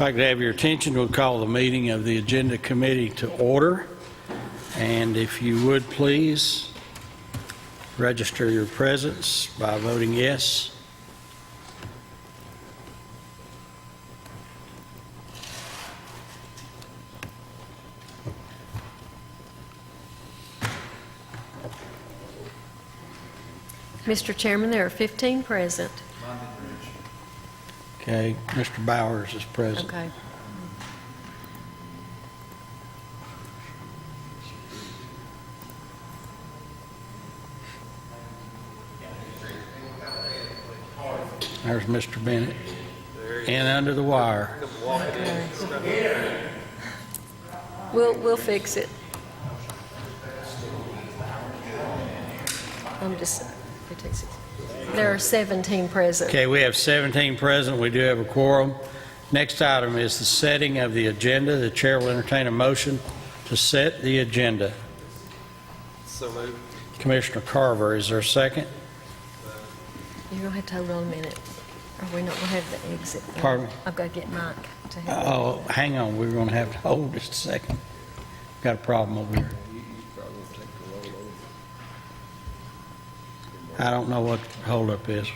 If I could have your attention, we'll call the meeting of the Agenda Committee to order. And if you would please register your presence by voting yes. Mr. Chairman, there are 15 present. Okay, Mr. Bowers is present. Okay. There's Mr. Bennett. And under the wire. Okay. We'll fix it. There are 17 present. Okay, we have 17 present. We do have a quorum. Next item is the setting of the agenda. The chair will entertain a motion to set the agenda. So moved. Commissioner Carver, is there a second? You're going to have to hold on a minute. Are we not going to have the exit? Pardon me? I've got to get Mike to help. Oh, hang on. We're going to have to hold just a second. Got a problem over here. I don't know what the holdup is.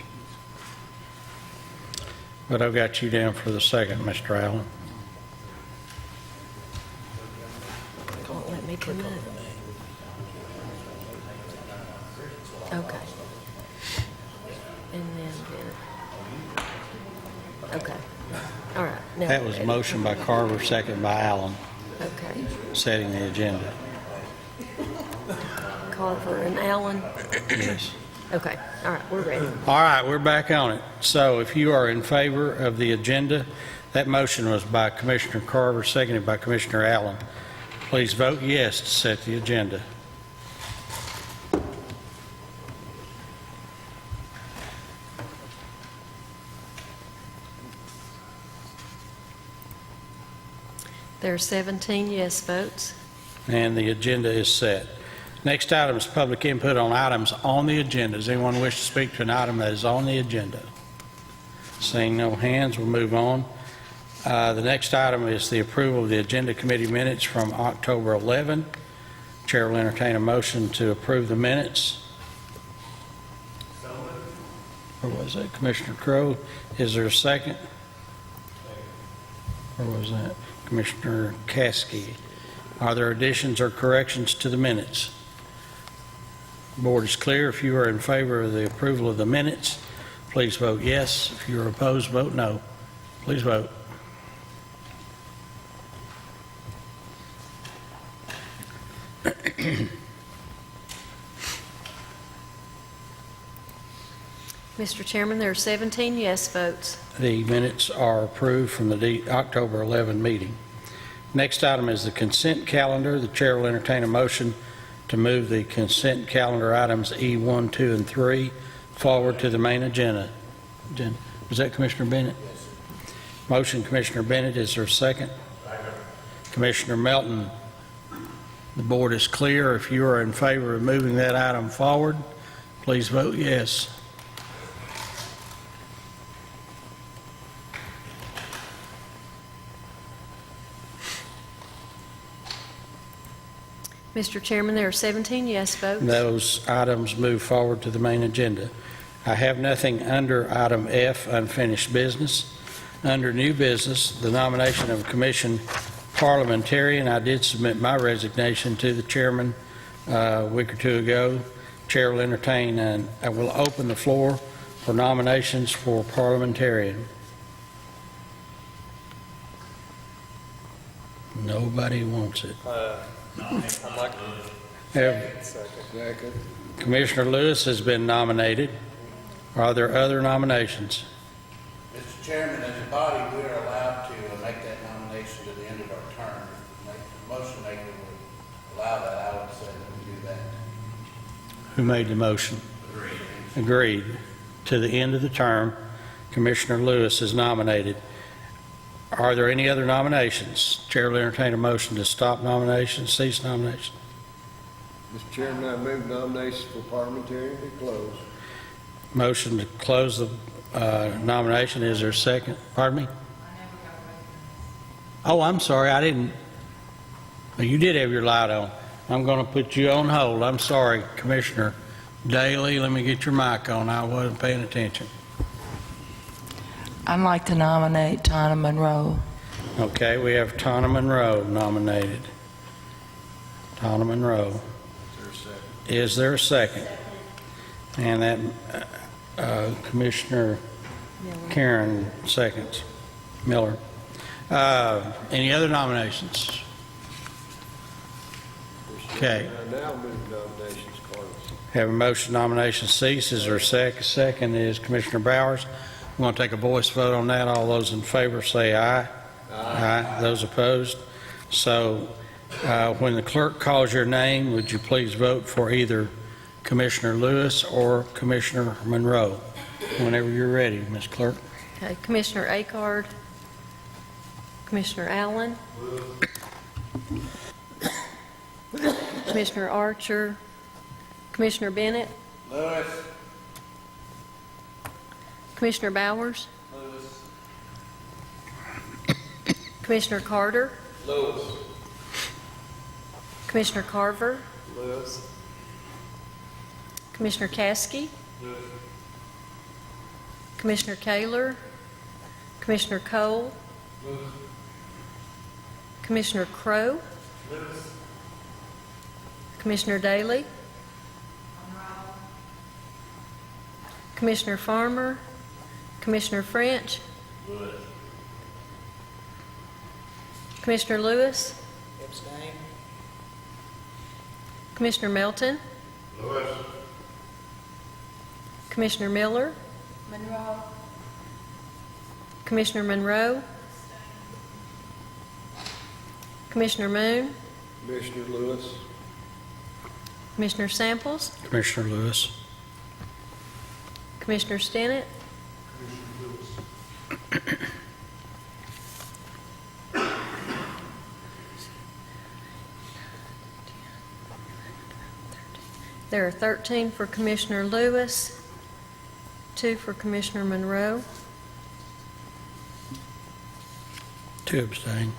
But I've got you down for the second, Mr. Allen. Won't let me come up. Okay. And then, okay. All right. Now That we're was a ready. motion by Carver, second by Allen, Okay. setting the agenda. Carver and Allen. Yes. Okay. All right. We're ready. All right, we're back on it. So if you are in favor of the agenda, that motion was by Commissioner Carver, seconded by Commissioner Allen. Please vote yes to set the agenda. There are 17 yes votes. And the agenda is set. Next item is public input on items on the agenda. Does anyone wish to speak to an item that is on the agenda? Seeing no hands, we'll move on. The next item is the approval of the Agenda Committee minutes from October 11. Chair will entertain a motion to approve the minutes. Or was it Commissioner Crowe? Is there a second? Or was that Commissioner Caskey? Are there additions or corrections to the minutes? Board is clear. If you are in favor of the approval of the minutes, please vote yes. If you are opposed, vote no. Please vote. Mr. Chairman, there are 17 yes votes. The minutes are approved from the October 11 meeting. Next item is the consent calendar. The chair will entertain a motion to move the consent calendar items E1, 2, and 3 forward to the main agenda. Was that Commissioner Bennett? Yes. Motion, Commissioner Bennett. Is there a second? Second. Commissioner Melton. The board is clear. If you are in favor of moving that item forward, please vote yes. Mr. Chairman, there are 17 yes votes. Those items move forward to the main agenda. I have nothing under item F, unfinished business. Under new business, the nomination of a commission parliamentarian. I did submit my resignation to the chairman a week or two ago. Chair will entertain and I will open the floor for nominations for parliamentarian. Nobody wants it. I'd like Have- Commissioner Lewis has been nominated. Are there other nominations? Mr. Chairman, as a body, we are allowed to make that nomination to the end of our term. If the motion maker would allow that, I would say that we do that. Who made the motion? Agreed. To the end of the term, Commissioner Lewis is nominated. Are there any other nominations? Chair will entertain a motion to stop nominations, cease nominations. Mr. Chairman, I move nominations for parliamentarian to close. Motion to close the nomination. Is there a second? Pardon me? Oh, I'm sorry, I didn't, well, you did have your light on. I'm going to put you on hold. I'm sorry, Commissioner Daly, let me get your mic on. I wasn't paying attention. I'd like to nominate Tana Monroe. Okay, we have Tana Monroe nominated. Tana Monroe. Is there a second? And that Commissioner Karen seconds. Miller. Any other nominations? Okay. I now move nominations closed. Have a motion, nomination cease. Is there a second? Second is Commissioner Bowers. We're going to take a voice vote on that. All those in favor say aye. Aye. Those opposed? So when the clerk calls your name, would you please vote for either Commissioner Lewis or Commissioner Monroe? Whenever you're ready, Ms. Clerk. Okay, Commissioner Akard, Commissioner Allen, Commissioner Archer, Commissioner Bennett, Lewis. Commissioner Bowers, Lewis. Commissioner Carter, Lewis. Commissioner Carver, Lewis. Commissioner Caskey, Lewis. Commissioner Kaler, Commissioner Cole, Lewis. Commissioner Crowe, Lewis. Commissioner Daly, Commissioner Farmer, Commissioner French, Lewis. Commissioner Lewis, Abstain. Commissioner Melton, Lewis. Commissioner Miller, Commissioner Monroe, Commissioner Moon, Commissioner Lewis. Commissioner Samples, Commissioner Lewis. Commissioner Stinnett, there are 13 for Commissioner Lewis, 2 for Commissioner Monroe, 2 abstain.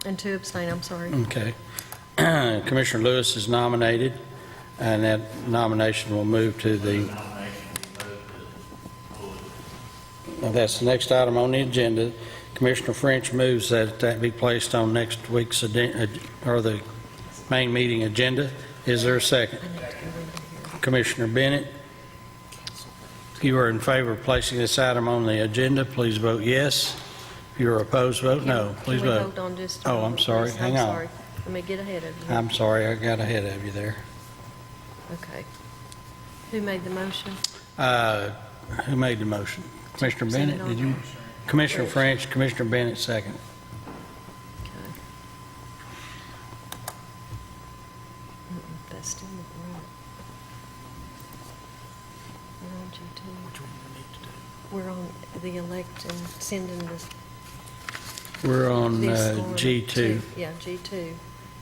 and 2 abstain, I'm sorry. Okay. Commissioner Lewis is nominated, and that nomination will move to the, well, that's the next item on the agenda. Commissioner French moves that that be placed on next week's, or the main meeting agenda. Is there a second? Commissioner Bennett, if you are in favor of placing this item on the agenda, please vote yes. If you are opposed, vote no. Please Can we vote. vote on just? Oh, I'm sorry. Yes, Hang I'm on. sorry. Let me get ahead of you. I'm sorry, I got ahead of you there. Okay. Who made the motion? Who made the motion? Commissioner Send it Bennett, on. did you? Commissioner French, Commissioner Bennett, second. Okay. That's still not right. We're on G2. Which one do we need to do? We're on the elect and sending this. We're on this on G2. to- Yeah, G2.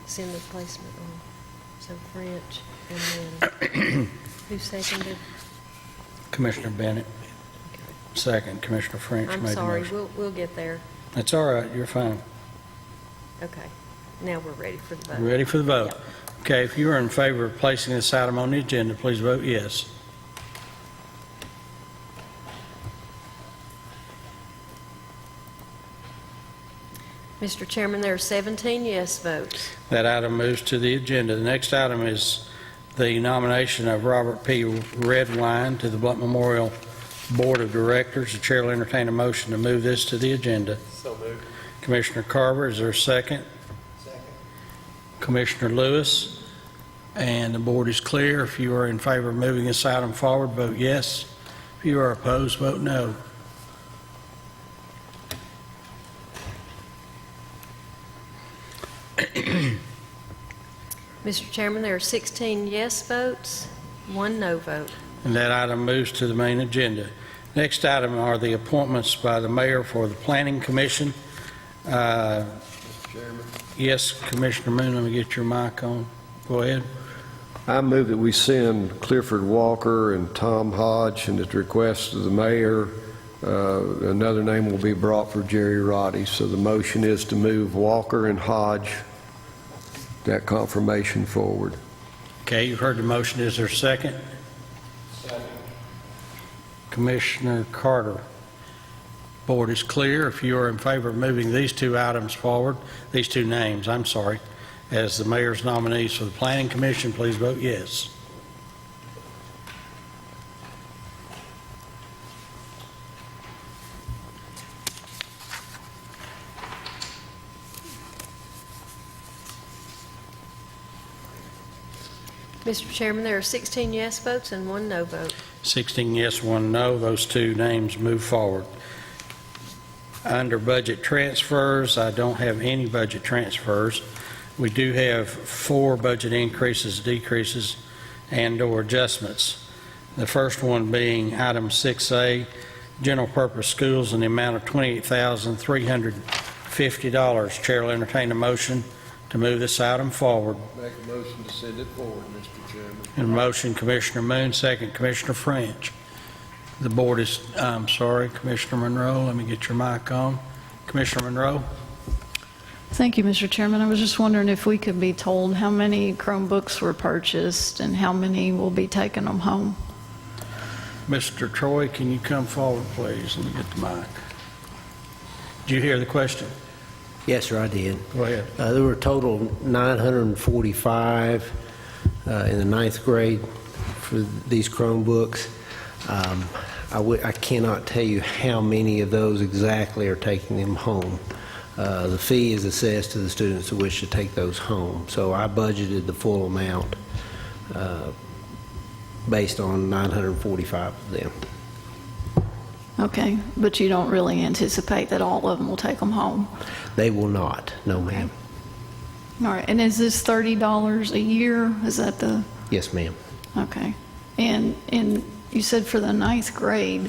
Send the placement on. So French and then, who seconded? Commissioner Bennett, Okay. second. Commissioner French made I'm the sorry, motion. we'll get there. That's all right, you're fine. Okay. Now we're ready for the vote. Ready for the vote? Yep. Okay, if you are in favor of placing this item on the agenda, please vote yes. Mr. Chairman, there are 17 yes votes. That item moves to the agenda. The next item is the nomination of Robert P. Redwine to the Blount Memorial Board of Directors. The chair will entertain a motion to move this to the agenda. So moved. Commissioner Carver, is there a second? Second. Commissioner Lewis, and the board is clear. If you are in favor of moving this item forward, vote yes. If you are opposed, vote no. Mr. Chairman, there are 16 yes votes, 1 no vote. And that item moves to the main agenda. Next item are the appointments by the mayor for the Planning Commission. Mr. Chairman. Yes, Commissioner Moon, let me get your mic on. Go ahead. I move that we send Clifford Walker and Tom Hodge, and at the request of the mayor, Another name will be brought for Jerry Roddy. So the motion is to move Walker and Hodge, that confirmation forward. Okay, you've heard the motion. Is there a second? Second. Commissioner Carter. Board is clear. If you are in favor of moving these two items forward, these two names, I'm sorry, as the mayor's nominees for the Planning Commission, please vote yes. Mr. Chairman, there are 16 yes votes and 1 no vote. 16 yes, 1 no. Those two names move forward. Under budget transfers, I don't have any budget transfers. We do have 4 budget increases, decreases, and/or adjustments. The first one being item 6A, general purpose schools, in the amount of $28,350. Chair will entertain a motion to move this item forward. Make a motion to send it forward, Mr. Chairman. In motion, Commissioner Moon, second, Commissioner French. The board is, I'm sorry, Commissioner Monroe, let me get your mic on. Commissioner Monroe? Thank you, Mr. Chairman. I was just wondering if we could be told how many Chromebooks were purchased and how many will be taking them home. Mr. Troy, can you come forward, please? Let me get the mic. Did you hear the question? Yes, sir, I did. Go ahead. There were a total of 945 in the 9th grade for these Chromebooks. I cannot tell you how many of those exactly are taking them home. The fee is assessed to the students who wish to take those home. So I budgeted the full amount based on 945 of them. Okay, but you don't really anticipate that all of them will take them home? They will not, no ma'am. All right, and is this $30 a year? Is that the, Yes ma'am. okay. And you said for the 9th grade,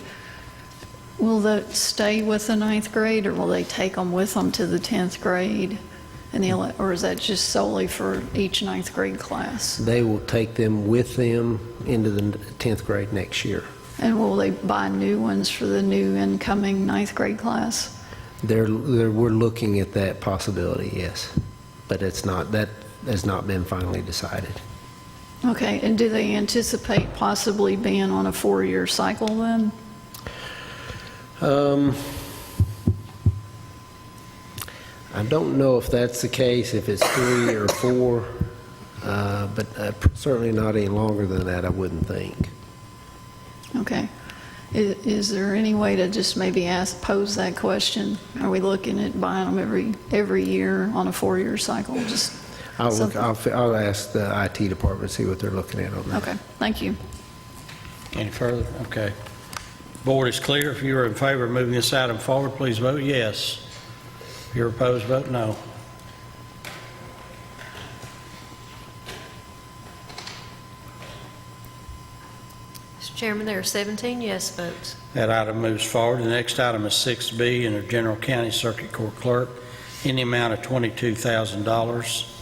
will that stay with the 9th grade, or will they take them with them to the 10th grade? And or is that just solely for each 9th grade class? They will take them with them into the 10th grade next year. And will they buy new ones for the new incoming 9th grade class? We're looking at that possibility, yes. But it's not, that has not been finally decided. Okay, and do they anticipate possibly being on a 4-year cycle then? I don't know if that's the case, if it's 3 or 4, but certainly not any longer than that, I wouldn't think. Okay. Is there any way to just maybe pose that question? Are we looking at buying them every year on a 4-year cycle? Just I'll ask the IT department, see what they're looking at on that. okay, thank you. Any further? Okay. Board is clear. If you are in favor of moving this item forward, please vote yes. If you're opposed, vote no. Mr. Chairman, there are 17 yes votes. That item moves forward. The next item is 6B, under General County Circuit Court Clerk, in the amount of $22,000.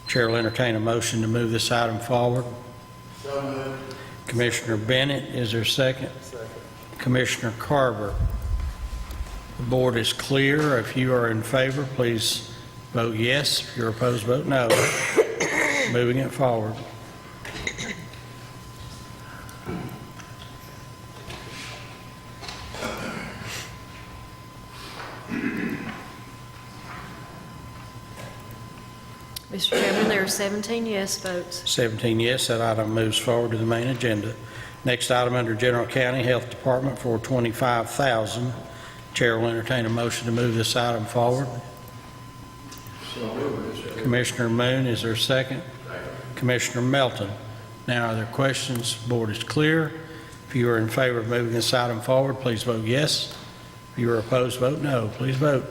Chair will entertain a motion to move this item forward. So moved. Commissioner Bennett, is there a second? Second. Commissioner Carver. The board is clear. If you are in favor, please vote yes. If you're opposed, vote no. Moving it forward. Mr. Chairman, there are 17 yes votes. 17 yes, that item moves forward to the main agenda. Next item under General County Health Department for $25,000. Chair will entertain a motion to move this item forward. Commissioner Moon, is there a second? Commissioner Melton. Now, are there questions? Board is clear. If you are in favor of moving this item forward, please vote yes. If you are opposed, vote no. Please vote.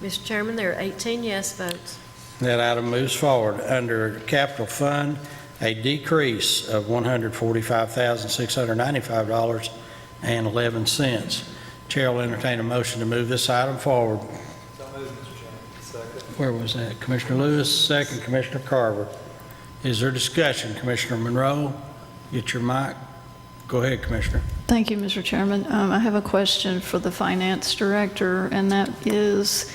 Mr. Chairman, there are 18 yes votes. That item moves forward. Under Capital Fund, a decrease of $145,695.11. Chair will entertain a motion to move this item forward. So moved, Mr. Chairman. Second. Where was that? Commissioner Lewis, second Commissioner Carver. Is there discussion? Commissioner Monroe, get your mic. Go ahead, Commissioner. Thank you, Mr. Chairman. I have a question for the finance director, and that is,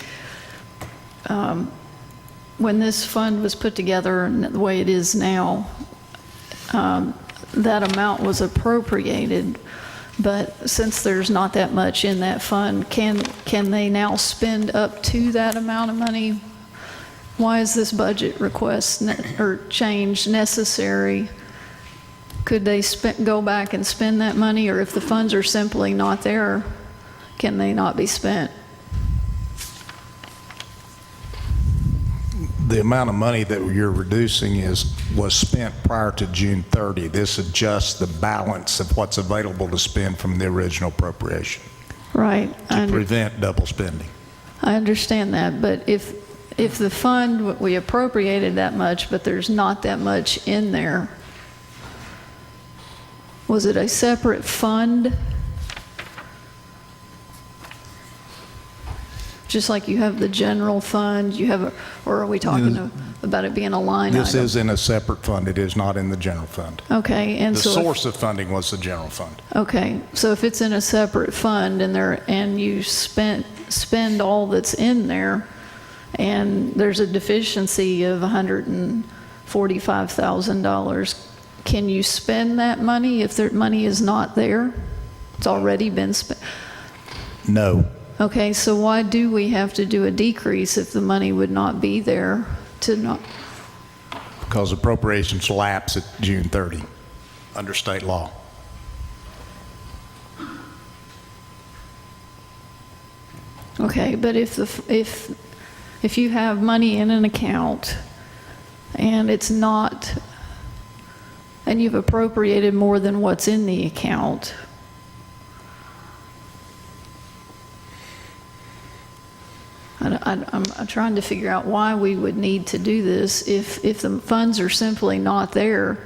when this fund was put together and the way it is now, that amount was appropriated, but since there's not that much in that fund, can they now spend up to that amount of money? Why is this budget request or change necessary? Could they go back and spend that money, or if the funds are simply not there, can they not be spent? The amount of money that you're reducing was spent prior to June 30. This adjusts the balance of what's available to spend from the original appropriation Right. to prevent double spending. I understand that, but if the fund, we appropriated that much, but there's not that much in there, was it a separate fund? Just like you have the general fund, you have, or are we talking about it being a line item? This is in a separate fund. It is not in the general fund. Okay, and The so. source of funding was the general fund. Okay, so if it's in a separate fund and you spend all that's in there, and there's a deficiency of $145,000, can you spend that money if the money is not there? It's already been spent. No. Okay, so why do we have to do a decrease if the money would not be there to not? Because appropriations lapse at June 30 under state law. Okay, but if you have money in an account and it's not, and you've appropriated more than what's in the account, I'm trying to figure out why we would need to do this. If the funds are simply not there,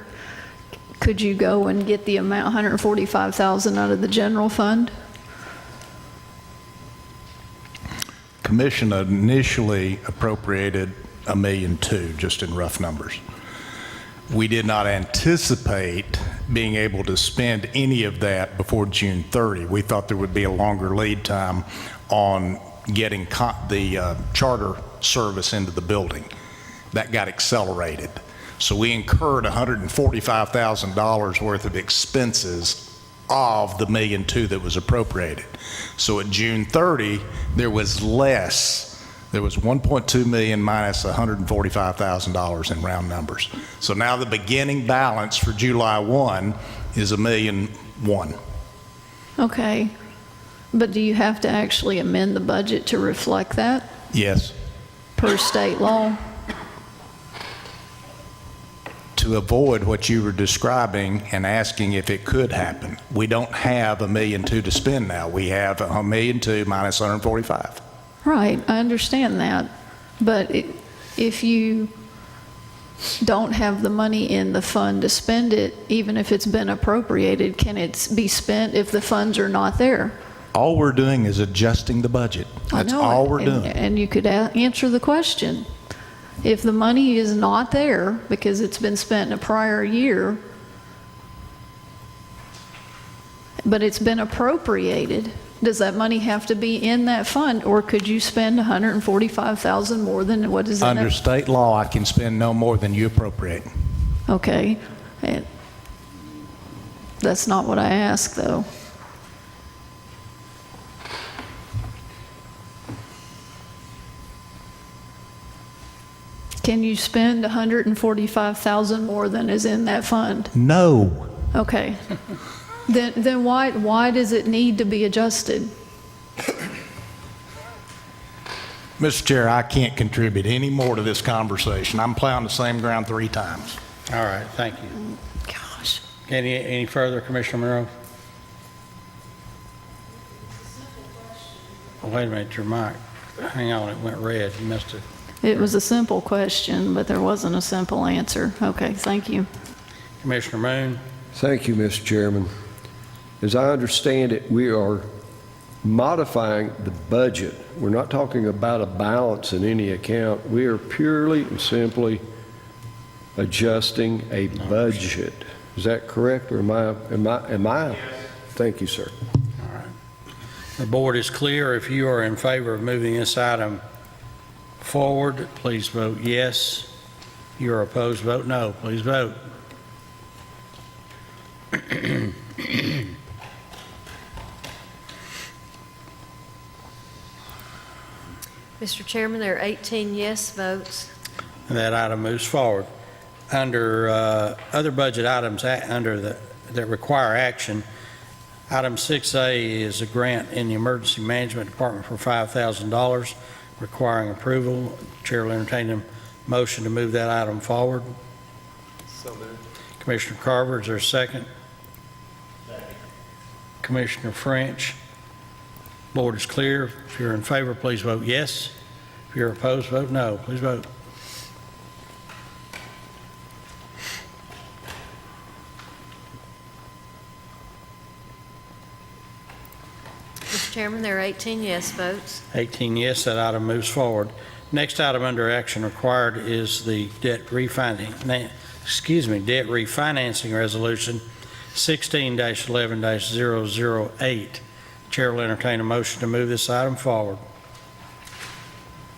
could you go and get the amount, $145,000 out of the general fund? Commission initially appropriated $1.2 million, just in rough numbers. We did not anticipate being able to spend any of that before June 30. We thought there would be a longer lead time on getting the charter service into the building. That got accelerated. So we incurred $145,000 worth of expenses of the $1.2 million that was appropriated. So at June 30, there was less. There was $1.2 million minus $145,000 in round numbers. So now the beginning balance for July 1 is $1.1 million. Okay, but do you have to actually amend the budget to reflect that Yes. per state law? To avoid what you were describing and asking if it could happen. We don't have $1.2 million to spend now. We have $1.2 million minus $145,000. Right, I understand that, but if you don't have the money in the fund to spend it, even if it's been appropriated, can it be spent if the funds are not there? All we're doing is adjusting the budget. That's all we're doing. And you could answer the question. If the money is not there because it's been spent in a prior year, but it's been appropriated, does that money have to be in that fund, or could you spend $145,000 more than what is in Under it? state law, I can spend no more than you appropriate. Okay. That's not what I asked, though. Can you spend $145,000 more than is in that fund? No. Okay. Then why does it need to be adjusted? Mr. Chair, I can't contribute any more to this conversation. I'm plowing the same ground 3 times. All right, thank you. Gosh. Any further, Commissioner Monroe? Oh, wait a minute, your mic. Hang on, it went red. You must have. It was a simple question, but there wasn't a simple answer. Okay, thank you. Commissioner Moon? Thank you, Mr. Chairman. As I understand it, we are modifying the budget. We're not talking about a balance in any account. We are purely and simply adjusting a budget. Is that correct, or am I? Thank you, sir. All right. The board is clear. If you are in favor of moving this item forward, please vote yes. If you are opposed, vote no. Please vote. Mr. Chairman, there are 18 yes votes. And that item moves forward. Under other budget items that require action, item 6A is a grant in the Emergency Management Department for $5,000 requiring approval. Chair will entertain a motion to move that item forward. So moved. Commissioner Carver, is there a second? Second. Commissioner French. Board is clear. If you're in favor, please vote yes. If you're opposed, vote no. Please vote. Mr. Chairman, there are 18 yes votes. 18 yes, that item moves forward. Next item under action required is the debt refinancing resolution 16-11-008. Chair will entertain a motion to move this item forward.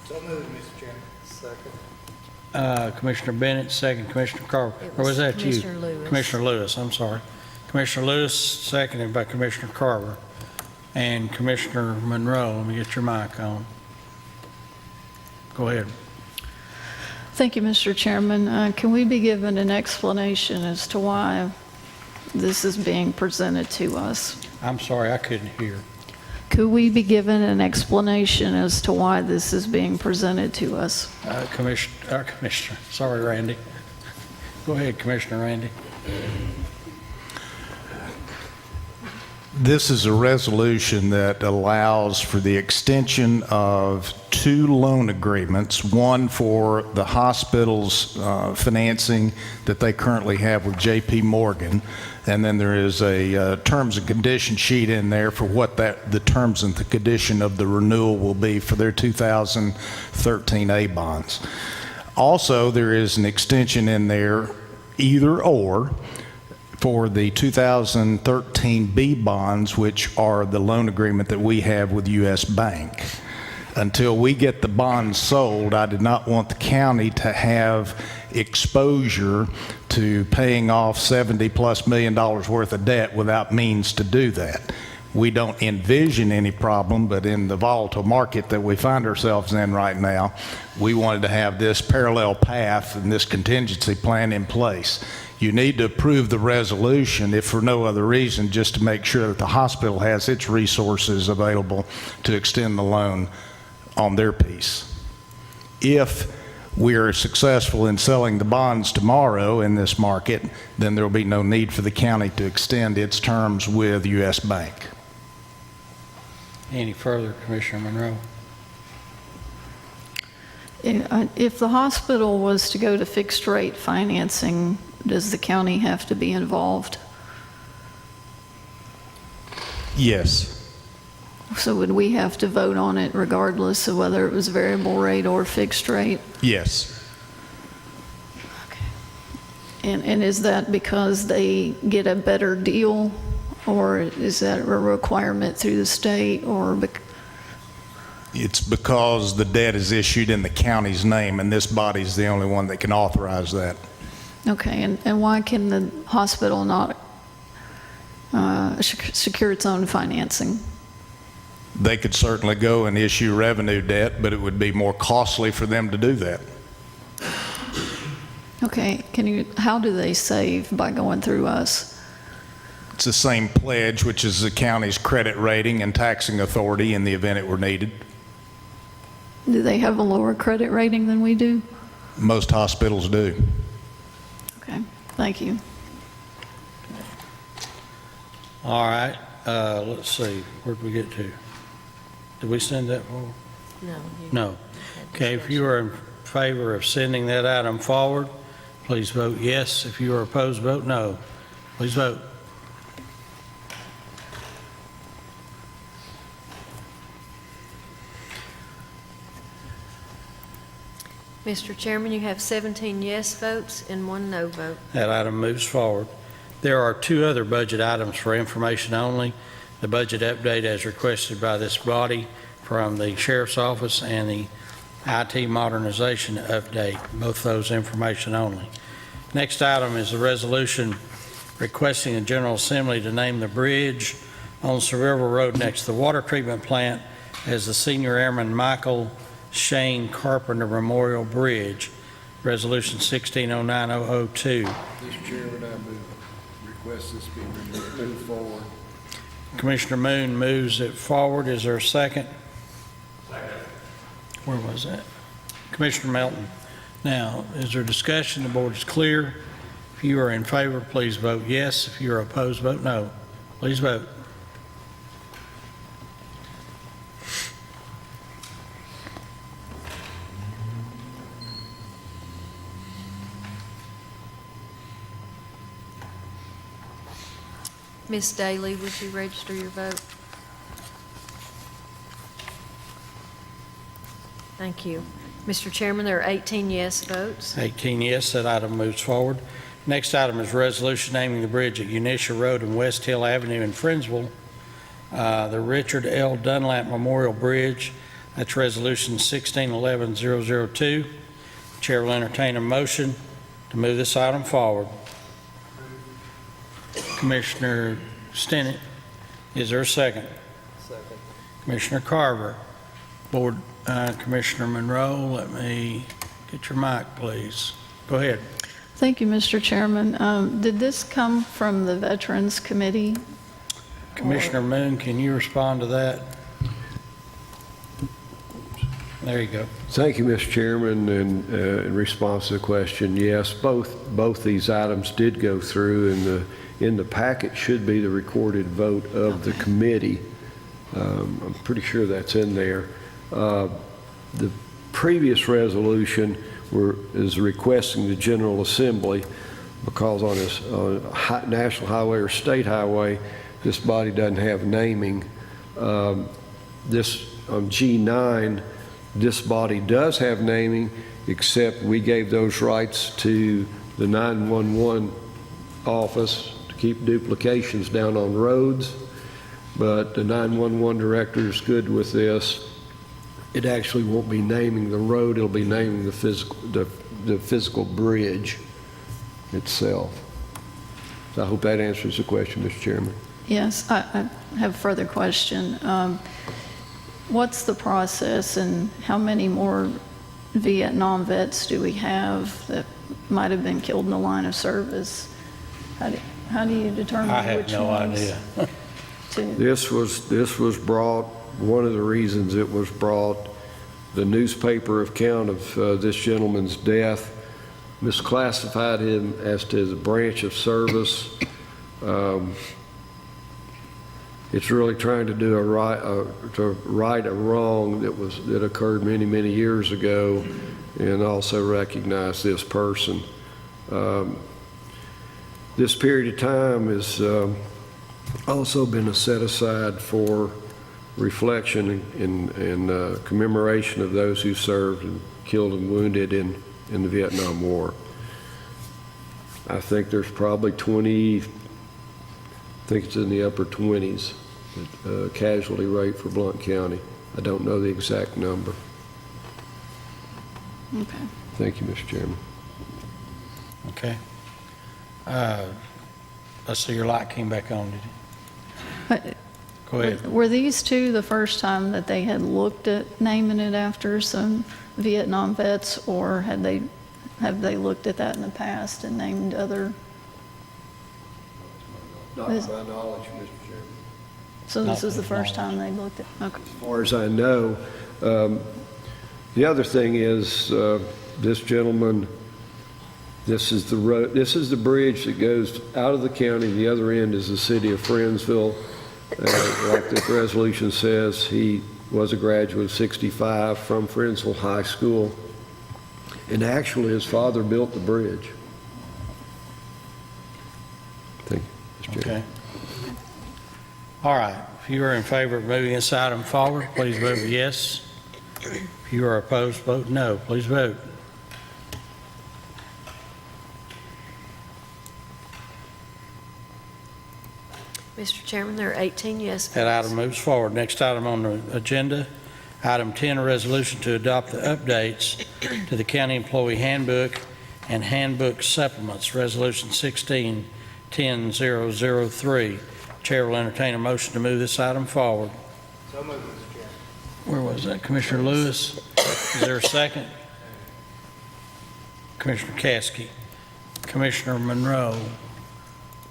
So moved, Mr. Chairman. Second. Commissioner Bennett, second. Commissioner Carver. It Or was that you? Commissioner Lewis. Commissioner Lewis, I'm sorry. Commissioner Lewis, seconded by Commissioner Carver. And Commissioner Monroe, let me get your mic on. Go ahead. Thank you, Mr. Chairman. Can we be given an explanation as to why this is being presented to us? I'm sorry, I couldn't hear. Could we be given an explanation as to why this is being presented to us? Commissioner, sorry, Randy. Go ahead, Commissioner Randy. This is a resolution that allows for the extension of 2 loan agreements, one for the hospital's financing that they currently have with J.P. Morgan, and then there is a terms and condition sheet in there for what the terms and the condition of the renewal will be for their 2013 A bonds. Also, there is an extension in there, either or, for the 2013 B bonds, which are the loan agreement that we have with U.S. Bank. Until we get the bonds sold, I did not want the county to have exposure to paying off $70+ million worth of debt without means to do that. We don't envision any problem, but in the volatile market that we find ourselves in right now, we wanted to have this parallel path and this contingency plan in place. You need to approve the resolution, if for no other reason, just to make sure that the hospital has its resources available to extend the loan on their piece. If we are successful in selling the bonds tomorrow in this market, then there will be no need for the county to extend its terms with U.S. Bank. Any further, Commissioner Monroe? If the hospital was to go to fixed rate financing, does the county have to be involved? Yes. So would we have to vote on it regardless of whether it was variable rate or fixed rate? Yes. And is that because they get a better deal, or is that a requirement through the state, or? It's because the debt is issued in the county's name, and this body is the only one that can authorize that. Okay, and why can the hospital not secure its own financing? They could certainly go and issue revenue debt, but it would be more costly for them to do that. Okay, how do they save by going through us? It's the same pledge, which is the county's credit rating and taxing authority in the event it were needed. Do they have a lower credit rating than we do? Most hospitals do. Okay, thank you. All right, let's see, where'd we get to? Did we send that forward? No. No. Okay, if you are in favor of sending that item forward, please vote yes. If you are opposed, vote no. Please vote. Mr. Chairman, you have 17 yes votes and 1 no vote. That item moves forward. There are 2 other budget items for information only. The budget update as requested by this body from the Sheriff's Office and the IT modernization update, both those information only. Next item is the resolution requesting the General Assembly to name the bridge on Sevierville Road next to the water treatment plant as the Senior Airman Michael Shane Carpenter Memorial Bridge, Resolution 1609002. Mr. Chairman, I request this be moved forward. Commissioner Moon moves it forward. Is there a second? Second. Where was that? Commissioner Melton. Now, is there discussion? The board is clear. If you are in favor, please vote yes. If you are opposed, vote no. Please vote. Ms. Daly, would you register your vote? Thank you. Mr. Chairman, there are 18 yes votes. 18 yes, that item moves forward. Next item is resolution naming the bridge at Unisha Road and West Hill Avenue in Friendsville, the Richard L. Dunlap Memorial Bridge. That's resolution 1611002. Chair will entertain a motion to move this item forward. Commissioner Stinnett, is there a second? Second. Commissioner Carver. Board Commissioner Monroe, let me get your mic, please. Go ahead. Thank you, Mr. Chairman. Did this come from the Veterans Committee? Commissioner Moon, can you respond to that? There you go. Thank you, Mr. Chairman, and in response to the question, yes, both these items did go through, and in the packet should be the recorded vote of the committee. I'm pretty sure that's in there. The previous resolution is requesting the General Assembly, because on this national highway or state highway, this body doesn't have naming. This on G9, this body does have naming, except we gave those rights to the 911 office to keep duplications down on roads, but the 911 director is good with this. It actually won't be naming the road, it'll be naming the physical bridge itself. So I hope that answers the question, Mr. Chairman. Yes, I have a further question. What's the process, and how many more Vietnam vets do we have that might have been killed in the line of service? How do you determine I have which no ones idea. to- This was brought, one of the reasons it was brought, the newspaper account of this gentleman's death misclassified him as to the branch of service. It's really trying to do to right a wrong that occurred many, many years ago, and also recognize this person. This period of time has also been set aside for reflection and commemoration of those who served and killed and wounded in the Vietnam War. I think there's probably 20, I think it's in the upper 20s, casualty rate for Blount County. I don't know the exact number. Okay. Thank you, Mr. Chairman. Okay. Let's see, your light came back on, did it? Go ahead. Were these two the first time that they had looked at naming it after some Vietnam vets, or have they looked at that in the past and named other? Not to my knowledge, Mr. Chairman. So Not this was the to first knowledge. time they looked at, okay. As far as I know, the other thing is this gentleman, this is the road, this is the bridge that goes out of the county. The other end is the city of Friendsville. Like the resolution says, he was a graduate of 65 from Friendsville High School. And actually, his father built the bridge. Thank you, Mr. Chairman. Okay. All right. If you are in favor of moving this item forward, please vote yes. If you are opposed, vote no. Please vote. Mr. Chairman, there are 18 yes That votes. item moves forward. Next item on the agenda, item 10, a resolution to adopt the updates to the county employee handbook and handbook supplements, Resolution 16-10003. Chair will entertain a motion to move this item forward. So moved, Mr. Chairman. Where was that? Commissioner Lewis? Is there a second? Commissioner Caskey. Commissioner Monroe.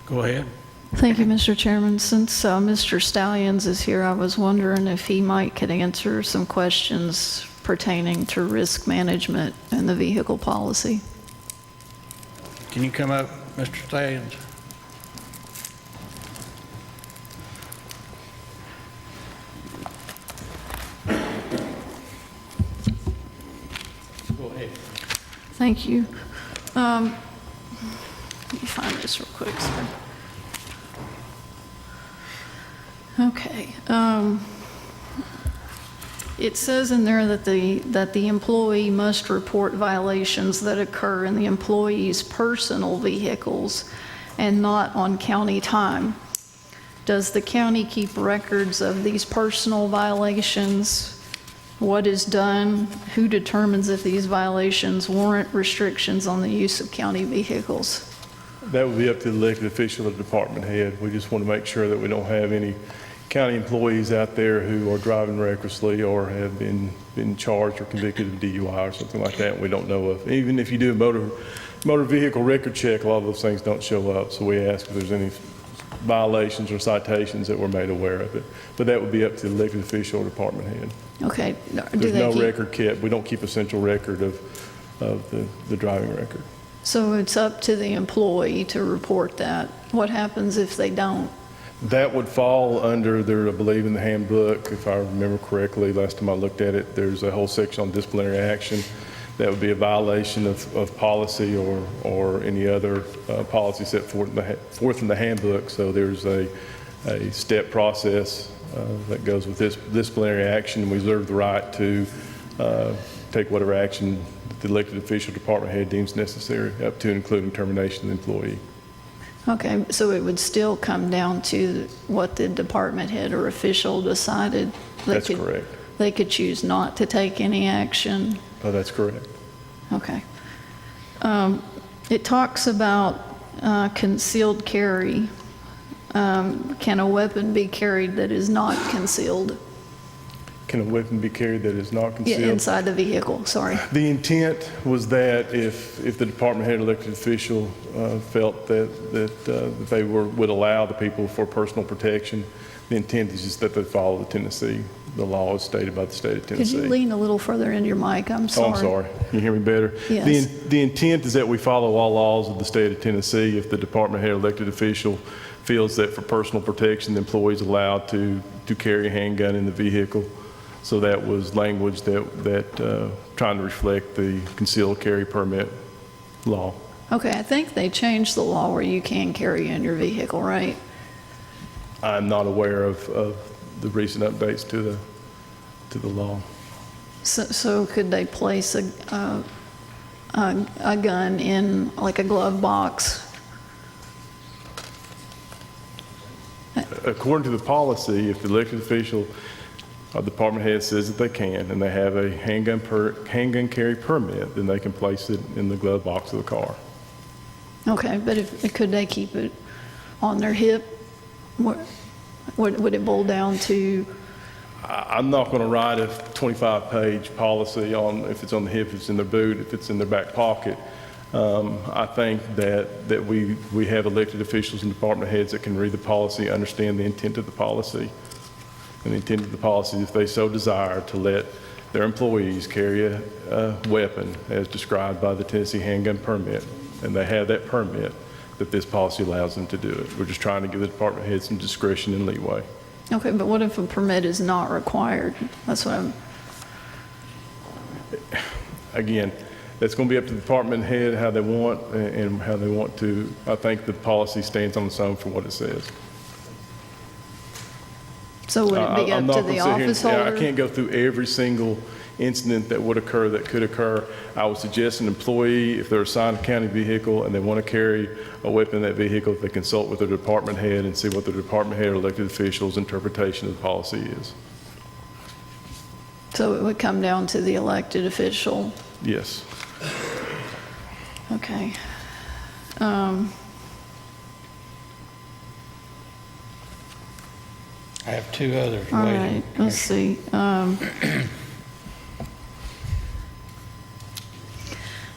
Go ahead. Thank you, Mr. Chairman. Since Mr. Stallions is here, I was wondering if he could answer some questions pertaining to risk management and the vehicle policy. Can you come up, Mr. Stallions? Go ahead. Thank you. Let me find this real quick, sir. Okay. It says in there that the employee must report violations that occur in the employee's personal vehicles and not on county time. Does the county keep records of these personal violations? What is done? Who determines if these violations warrant restrictions on the use of county vehicles? That would be up to the elected official or the department head. We just want to make sure that we don't have any county employees out there who are driving recklessly or have been charged or convicted of DUI or something like that we don't know of. Even if you do a motor vehicle record check, a lot of those things don't show up. So we ask if there's any violations or citations that we're made aware of it. But that would be up to the elected official or department head. Okay. There's no record kept. We don't keep a central record of the driving record. So it's up to the employee to report that. What happens if they don't? That would fall under I believe in the handbook, if I remember correctly, last time I looked at it, there's a whole section on disciplinary action. That would be a violation of policy or any other policy set forth in the handbook. So there's a step process that goes with this disciplinary action. We reserve the right to take whatever action the elected official department head deems necessary, up to and including termination of the employee. Okay, so it would still come down to what the department head or official decided. That's correct. They could choose not to take any action. Oh, that's correct. Okay. It talks about concealed carry. Can a weapon be carried that is not concealed? Can a weapon be carried that is not concealed? Yeah, inside the vehicle, sorry. The intent was that if the department head elected official felt that they would allow the people for personal protection, the intent is just that they follow the law as stated by the state of Could Tennessee. you lean a little further into your mic? I'm Oh, sorry. I'm sorry. Can you hear me better? Yes. The intent is that we follow all laws of the state of Tennessee. If the department head elected official feels that for personal protection, the employee is allowed to carry a handgun in the vehicle. So that was language that trying to reflect the concealed carry permit law. Okay, I think they changed the law where you can carry in your vehicle, right? I'm not aware of the recent updates to the law. So could they place a gun in like a glove box? According to the policy, if the elected official or department head says that they can and they have a handgun carry permit, then they can place it in the glove box of the car. Okay, but could they keep it on their hip? Would it boil down to? I'm not going to write a 25-page policy on if it's on the hip, if it's in their boot, if it's in their back pocket. I think that we have elected officials and department heads that can read the policy, understand the intent of the policy. And the intent of the policy, if they so desire, to let their employees carry a weapon as described by the Tennessee handgun permit, and they have that permit, that this policy allows them to do it. We're just trying to give the department head some discretion and leeway. Okay, but what if a permit is not required? That's what I'm. Again, that's going to be up to the department head how they want and how they want to. I think the policy stands on its own for what it says. So would it be up to the office holder? I can't go through every single incident that would occur, that could occur, I would suggest an employee, if they're assigned a county vehicle and they want to carry a weapon in that vehicle, they consult with their department head and see what the department head or elected official's interpretation of the policy is. So it would come down to the elected official? Yes. Okay. I have two others All waiting. right, let's see.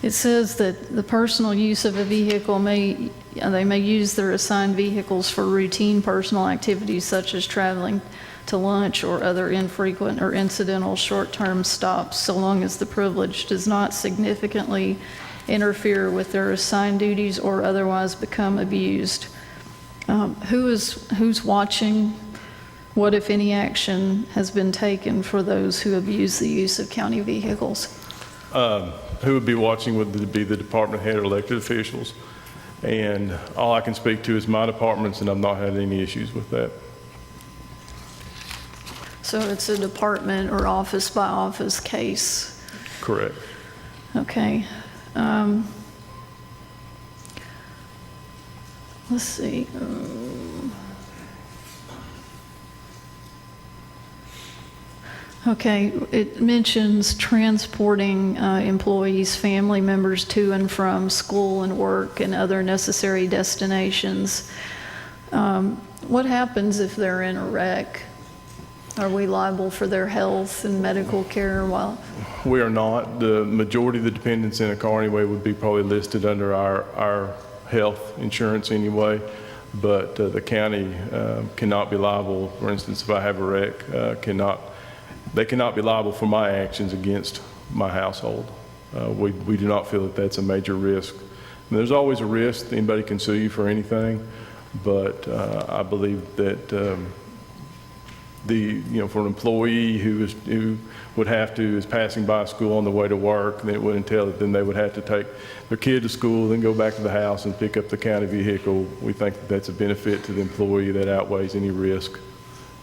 It says that the personal use of a vehicle they may use their assigned vehicles for routine personal activities such as traveling to lunch or other infrequent or incidental short-term stops, so long as the privilege does not significantly interfere with their assigned duties or otherwise become abused. Who's watching? What, if any, action has been taken for those who abuse the use of county vehicles? Who would be watching would be the department head or elected officials. And all I can speak to is my departments, and I've not had any issues with that. So it's a department or office by office case? Correct. Okay. Let's see. Okay, it mentions transporting employees, family members to and from school and work and other necessary destinations. What happens if they're in a wreck? Are we liable for their health and medical care while? We are not. The majority of the dependents in a car anyway would be probably listed under our health insurance anyway, but the county cannot be liable. For instance, if I have a wreck, they cannot be liable for my actions against my household. We do not feel that that's a major risk. I mean, there's always a risk. Anybody can sue you for anything, but I believe that for an employee who would have to, is passing by a school on the way to work, then it would entail that then they would have to take their kid to school, then go back to the house and pick up the county vehicle. We think that that's a benefit to the employee that outweighs any risk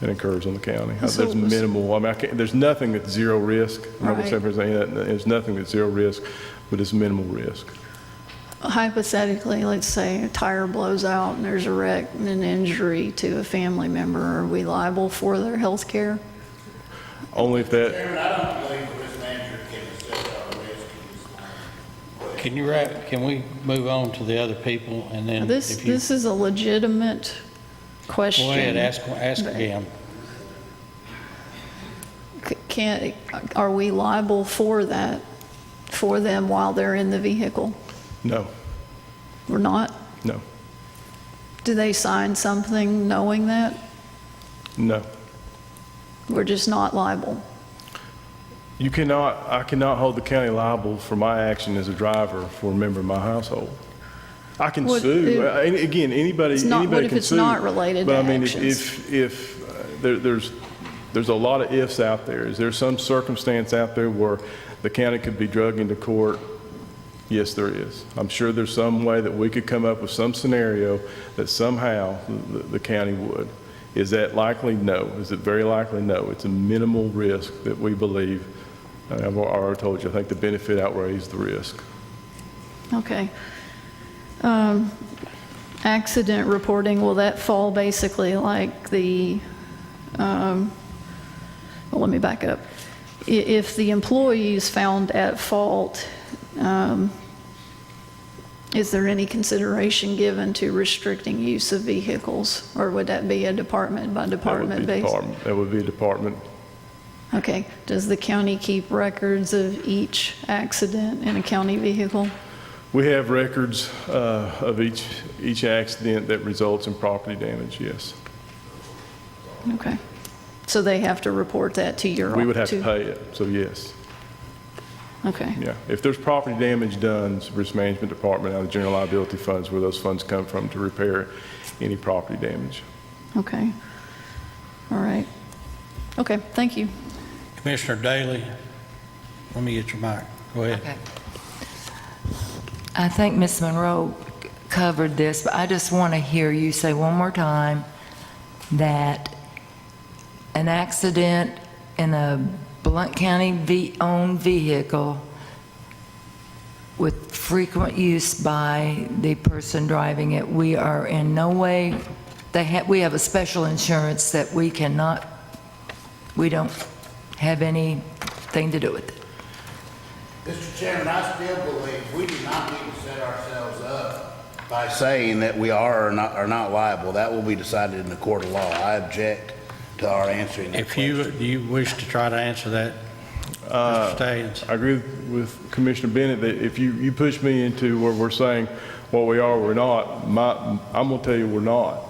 that incurs on the county. There's minimal. I mean, there's nothing that's zero risk. I'm not saying that there's nothing that's zero risk, but it's minimal risk. Hypothetically, let's say a tire blows out and there's a wreck and an injury to a family member. Are we liable for their health care? Only if that. Chairman, I don't believe the risk manager can assess our risk. Can we move on to the other people and then This is a legitimate question. Go ahead, ask again. Are we liable for that, for them while they're in the vehicle? No. We're not? No. Do they sign something knowing that? No. We're just not liable? I cannot hold the county liable for my action as a driver for a member of my household. I can sue. Again, anybody can sue. What if it's not related to actions? But I mean, if there's a lot of ifs out there. Is there some circumstance out there where the county could be dragged into court? Yes, there is. I'm sure there's some way that we could come up with some scenario that somehow the county would. Is that likely? No. Is it very likely? No. It's a minimal risk that we believe. I've already told you, I think the benefit outweighs the risk. Okay. Accident reporting, will that fall basically like the, well, let me back up. If the employee is found at fault, is there any consideration given to restricting use of vehicles? Or would that be a department by department basis? That would be a department. Okay. Does the county keep records of each accident in a county vehicle? We have records of each accident that results in property damage, yes. Okay. So they have to report that to your office? We would have to pay it, so yes. Okay. Yeah. If there's property damage done, it's the Risk Management Department out of the General Liability Funds where those funds come from to repair any property damage. Okay. All right. Okay, thank you. Commissioner Daly, let me get your mic. Go ahead. Okay. I think Ms. Monroe covered this, but I just want to hear you say one more time that an accident in a Blount County owned vehicle with frequent use by the person driving it, we are in no way, we have a special insurance that we don't have anything to do with it. Mr. Chairman, I still believe we do not need to set ourselves up by saying that we are or not liable. That will be decided in the court of law. I object to our answering that If question. you wish to try to answer that, Mr. Stallings. I agree with Commissioner Bennett that if you push me into where we're saying what we are or we're not, I'm going to tell you we're not.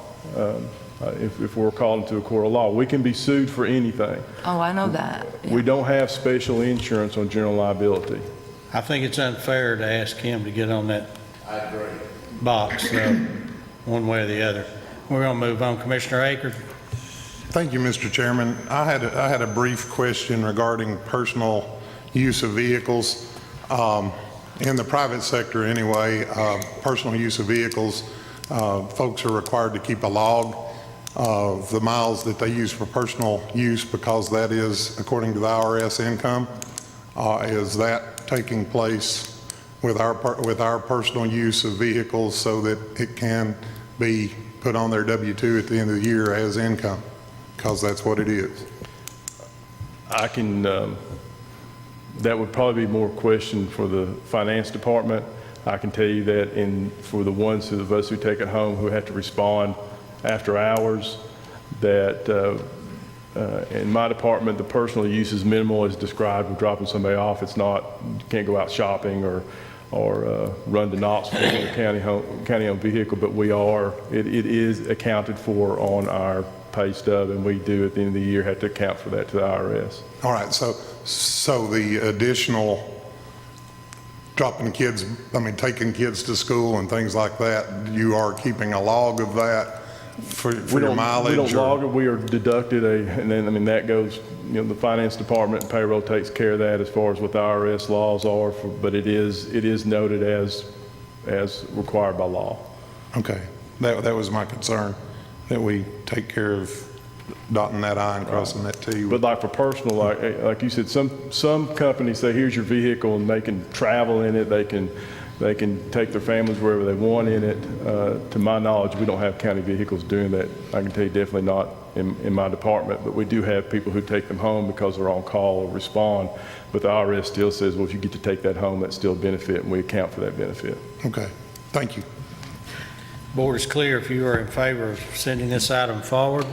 If we're called into a court of law, we can be sued for anything. Oh, I know that. Yeah. We don't have special insurance on general liability. I think it's unfair to ask him to get on that I agree. box, one way or the other. We're going to move on. Commissioner Akers? Thank you, Mr. Chairman. I had a brief question regarding personal use of vehicles. In the private sector anyway, personal use of vehicles, folks are required to keep a log of the miles that they use for personal use because that is, according to the IRS, income. Is that taking place with our personal use of vehicles so that it can be put on their W-2 at the end of the year as income? Because that's what it is. I can, that would probably be more question for the finance department. I can tell you that for the ones of us who take it home who have to respond after hours, that in my department, the personal use is minimal as described with dropping somebody off. It's not, you can't go out shopping or run to Knoxville in a county-owned vehicle, but it is accounted for on our pay stub, and we do at the end of the year have to account for that to the IRS. All right, so the additional taking kids to school and things like that, you are keeping a log of that for your mileage? We don't log it. We are deducted and then that goes, the finance department and payroll takes care of that as far as what the IRS laws are, but it is noted as required by law. Okay, that was my concern, that we take care of dotting that I and crossing that T. But like for personal, like you said, some companies say, here's your vehicle, and they can travel in it. They can take their families wherever they want in it. To my knowledge, we don't have county vehicles doing that. I can tell you definitely not in my department, but we do have people who take them home because they're on call or respond. But the IRS still says, well, if you get to take that home, that's still a benefit, and we account for that benefit. Okay, thank you. Board is clear. If you are in favor of sending this item forward,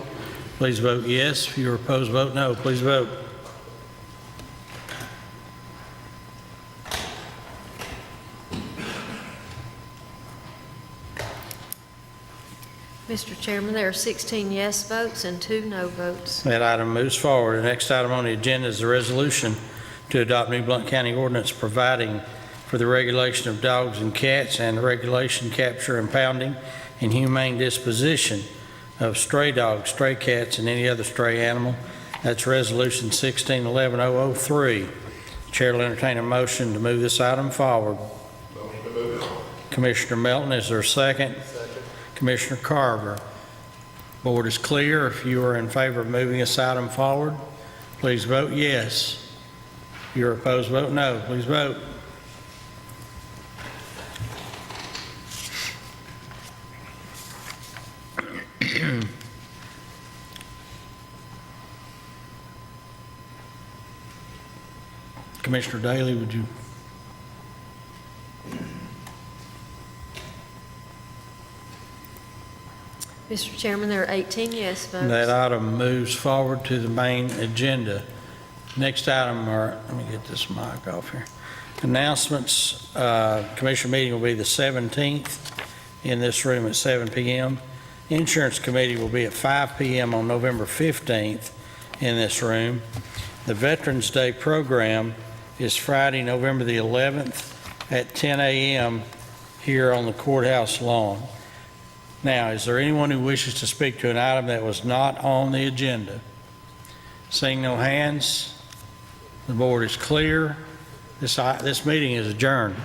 please vote yes. If you are opposed, vote no. Please vote. Mr. Chairman, there are 16 yes votes and 2 no votes. That item moves forward. The next item on the agenda is the resolution to adopt new Blount County ordinance providing for the regulation of dogs and cats and the regulation, capture, impounding, and humane disposition of stray dogs, stray cats, and any other stray animal. That's Resolution 1611-003. Chair will entertain a motion to move this item forward. Commissioner Melton, is there a second? Commissioner Carver. Board is clear. If you are in favor of moving this item forward, please vote yes. If you're opposed, vote no. Please vote. Commissioner Daly, would you? Mr. Chairman, there are 18 yes votes. That item moves forward to the main agenda. Next item let me get this mic off here. Announcements. Commission meeting will be the 17th in this room at 7 p.m. Insurance committee will be at 5 p.m. on November 15th in this room. The Veterans Day program is Friday, November the 11th at 10 a.m. here on the courthouse lawn. Now, is there anyone who wishes to speak to an item that was not on the agenda? Seeing no hands, the board is clear. This meeting is adjourned.